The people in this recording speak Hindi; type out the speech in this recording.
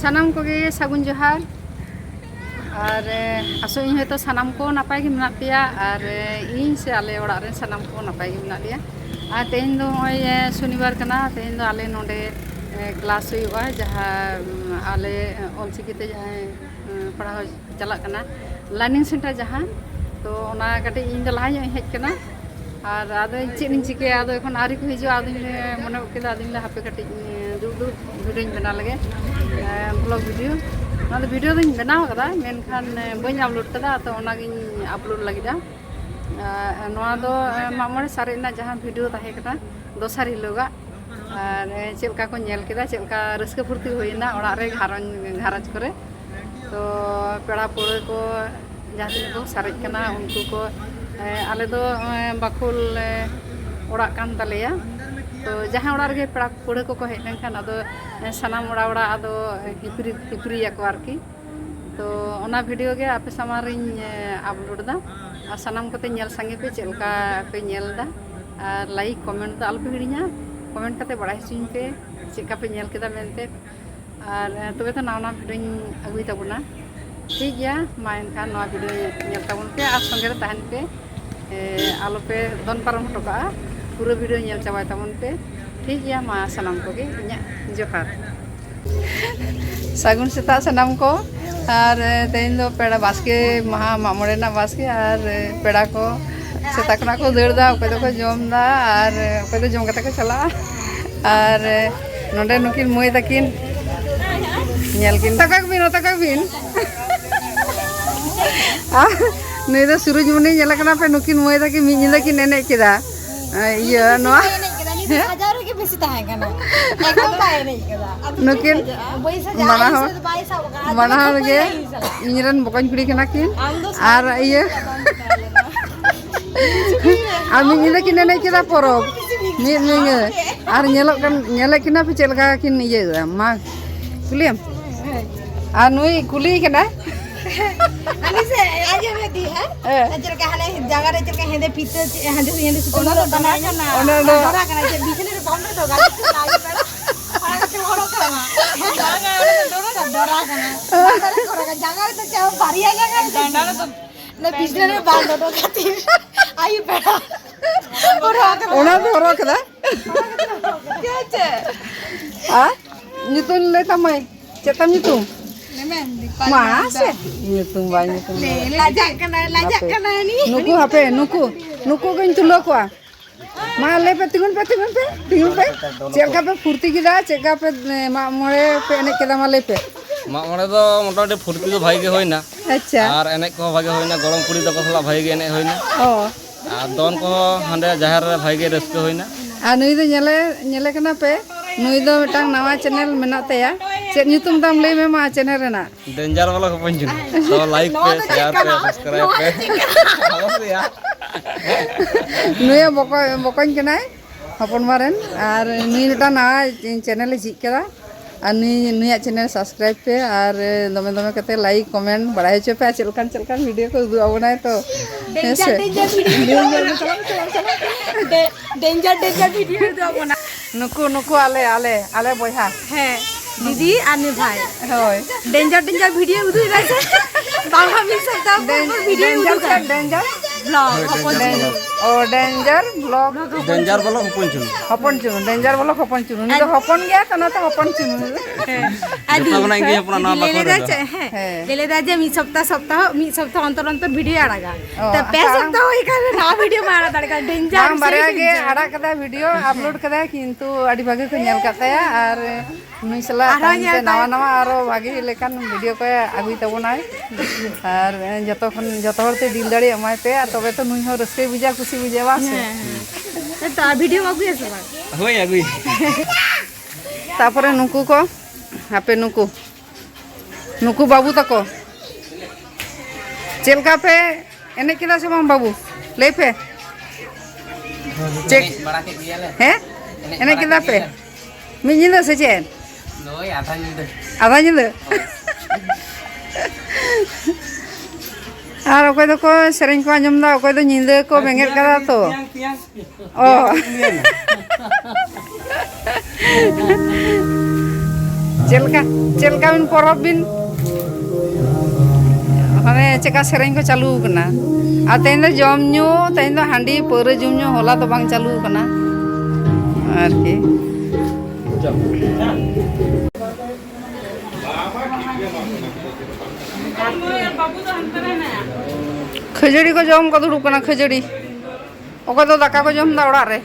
Sanam koge sagun johar ar aso ᱤᱧ ᱦᱚᱭᱛᱚ ᱥᱟᱱᱟᱢ ᱠᱚ ᱱᱟᱯᱟᱭ ᱜᱮ ᱢᱮᱱᱟᱜ ᱯᱮᱭᱟ ᱟᱨ ᱤᱧ ᱥᱮ ᱟᱞᱮ ᱚᱲᱟᱜ ᱨᱮᱱ ᱥᱟᱱᱟᱢ ᱠᱚ ᱱᱟᱯᱟᱭ ᱜᱮ ᱢᱮᱱᱟᱜ ᱞᱮᱭᱟ ᱟᱨ ᱛᱮᱦᱮᱧ ᱫᱚ ᱱᱚᱜᱼᱚᱭ ᱥᱚᱱᱤᱵᱟᱨ ᱠᱟᱱᱟ ᱛᱮᱦᱮᱧ ᱫᱚ ᱟᱞᱮ ᱱᱚᱰᱮ ᱠᱞᱟᱥ ᱦᱩᱭᱩᱜᱼᱟ ᱡᱟᱦᱟᱸ ᱟᱞᱮ ᱚᱞᱪᱤᱠᱤᱛᱮ ᱡᱟᱦᱟᱸᱭ ᱯᱟᱲᱦᱟᱣ ᱪᱟᱞᱟᱜ ᱠᱟᱱᱟ ᱞᱟᱨᱱᱤᱝ ᱥᱮᱱᱴᱟᱨ ᱡᱟᱦᱟᱸ ᱛᱚ ᱚᱱᱟ ᱠᱟᱹᱴᱤᱡ ᱤᱧ ᱫᱚ ᱞᱟᱦᱟ ᱧᱚᱜ ᱤᱧ ᱦᱮᱡ ᱠᱟᱱᱟ ᱟᱨ ᱟᱫᱚ ᱪᱮᱫ ᱤᱧ ᱪᱤᱠᱟᱹᱭᱟ ᱟᱫᱚ ᱮᱠᱷᱚᱱ ᱟᱹᱣᱨᱤ ᱠᱚ ᱦᱤᱡᱩᱜᱼᱟ ᱟᱫᱚᱧ ᱢᱚᱱᱮ ᱠᱮᱫᱟ ᱟᱫᱚᱧ ᱞᱟᱹᱭᱟ ᱦᱟᱯᱮ ᱠᱟᱹᱴᱤᱡ ᱫᱩᱲᱩᱵ ᱵᱷᱤᱰᱤᱭᱳᱧ ᱵᱮᱱᱟᱣ ᱞᱮᱜᱮ ᱵᱞᱚᱜ ᱵᱷᱤᱰᱤᱭᱳ ᱚᱱᱟ ᱫᱚ ᱵᱷᱤᱰᱤᱭᱳ ᱫᱚᱧ ᱵᱮᱱᱟᱣ ᱠᱟᱫᱟ ᱢᱮᱱᱠᱷᱟन ᱵᱟᱹᱧ ᱟᱯᱞᱳᱰ ᱠᱟᱫᱟ ᱛᱚ ᱚᱱᱟᱜᱤᱧ ᱟᱯᱞᱳᱰ ᱞᱟᱹᱜᱤᱫᱼᱟ ᱱᱚᱣᱟ ᱫᱚ ᱢᱟᱜᱢᱚᱬᱮ ᱥᱟᱨᱮᱡ ᱨᱮᱱᱟᱜ ᱡᱟᱦᱟᱸ ᱵᱷᱤᱰᱤᱭᱳ ᱛᱟᱦᱮᱸ ᱠᱟᱱᱟ ᱫᱚᱥᱟᱨ ᱦᱤᱞᱳᱜᱟᱜ ᱟᱨ ᱪᱮᱫ ᱞᱮᱠᱟ ᱠᱚ ᱧᱮᱞ ᱠᱮᱫᱟ ᱪᱮᱫ ᱞᱮᱠᱟ ᱨᱟᱹᱥᱠᱟᱹ ᱯᱷᱩᱨᱛᱤ ᱦᱩᱭᱱᱟ ᱚᱲᱟᱜ ᱨᱮ ᱜᱷᱟᱨᱚᱸᱡᱽ ᱠᱚᱨᱮ तो पेड़ा पौड़े को जहाँ तीन को सारेज कना उनको को आले दो बाकुल ओड़ा कान तलेया तो जहाँ ओड़ा रे पेड़ा पौड़े को हेज लेनखान अदो सनाम ओड़ा ओड़ा अदो हिपरिया को आरकी तो ओना वीडियो के आपे सामारिन अपलोड दा और सनाम कोते नेल संगे पे चलका पे नेल दा और लाइक कमेंट दा आलपे हिड़िया कमेंट कते बड़ाई हचिन पे चेका पे नेल केदा मेनते और तबे तो नाव वीडियो अगुई तबना ठीक गया मा एनखान नवा वीडियो नेल तबन पे और संगे रे तहन पे आलो पे दोन पारम हटोका पूरा वीडियो नेल चाबाय तबन पे ठीक गया मा सनाम को गे इnya जोहार सागुन सेता सनाम को और तेन दो पेड़ा बास्के महा मामोड़े ना बास्के और पेड़ा को सेता कना को दड़ दा ओके दो को जम दा और ओके दो जम कते को चला और नोडे नुकिन मोय तकिन nyalkin takak bin nih dah suruh jumani nyala kenapa nukin moy taki minyak ki nenek kita iya no nukin mana lagi inyiran bukan kuri kenakin ar iya ami minyak ki nenek kita porob nih ar nyalok kenapa celaka kin iya mak kuliam Anui kuli kena? Ani se aja beti ha? Ajar ka hale jaga re chaka hende pita hende hende sukono to bana kana. Ona dora kana je bichne re bombe to gadi to lai pera. Ara ke horo kana. Jaga ona dora kana. Dora kora jaga re to cha bariya jaga dandara to na bichne re bando to gati. Ayu pera. Ona dora kana. Kece. Ha? Nyutun le tamai. Cetam nyutung. Masa nyitung banyak lajak kena ni nuku hape nuku kan tulo ko male pe tingun pe ceka pe furti kida ceka pe mak more pe enek keda male pe mak more do motamoti furti do bhai ge hoina acha ar enek ko bhage hoina gorom kuri do ko sala bhai ge enek hoina ar don ko hande jahar re bhai ge raska hoina ar nui do nyele kana pe nui do metang nawa channel menak taya check nyutung tam lay me ma channel rena danger वाला को पंजुन तो लाइक पे शेयर पे सब्सक्राइब पे अवश्य या नुया बकन केनाय हपन मारेन और नुई नटा ना चैनल झिक केदा और नुया चैनल सब्सक्राइब पे और दमे दमे कते लाइक कमेंट बढ़ाई चे पे चलकान वीडियो को उदु बनाए तो डेंजर वीडियो दो बना नुकु आले बोया है दीदी आने भाई होय डेंजर वीडियो उदु इरासे बाबा मी सकता वीडियो डेंजर ब्लॉग ओ डेंजर ब्लॉग हपन चुनु डेंजर ब्लॉग हपन चुनु नि तो हपन गया तना तो हपन चुनु आदि बनाएंगे अपना नाम ले जे मी सप्ताह अंतर वीडियो आड़ागा तो पे सप्ताह होई का ना वीडियो मारा दड़का डेंजर बारे के आड़ा कदा वीडियो अपलोड कदा किंतु आडी भागे को नेल काताया और नुई सला नवा आरो भागे लेकान वीडियो को आगुई तबनाय और जतो हरते दिल दाड़ी अमाय पे तबे तो नुई हो रस्के बुझा खुशी बुझे वासे तो वीडियो आगुई से होय आगुई तापरे नुकु को हापे नुकु बाबू तको चेलका पे एने केदा से माम बाबू ले पे चेक हैं एने केदा पे मी जिंदा से चेन नोय आधा जिंदा और अकोय दो को सेरेंग को आंजम दा अकोय दो निंदा को बेंगेट कदा तो ओ चलका बिन परब बिन माने चेका सेरेंग को चालू कना आ तेन दो जम न्यू तेन दो हांडी पौरे जम न्यू होला तो बांग चालू कना आरकी खजड़ी को जम को दुड़ू कना खजड़ी ओको तो दाका को जम दा ओड़ा रे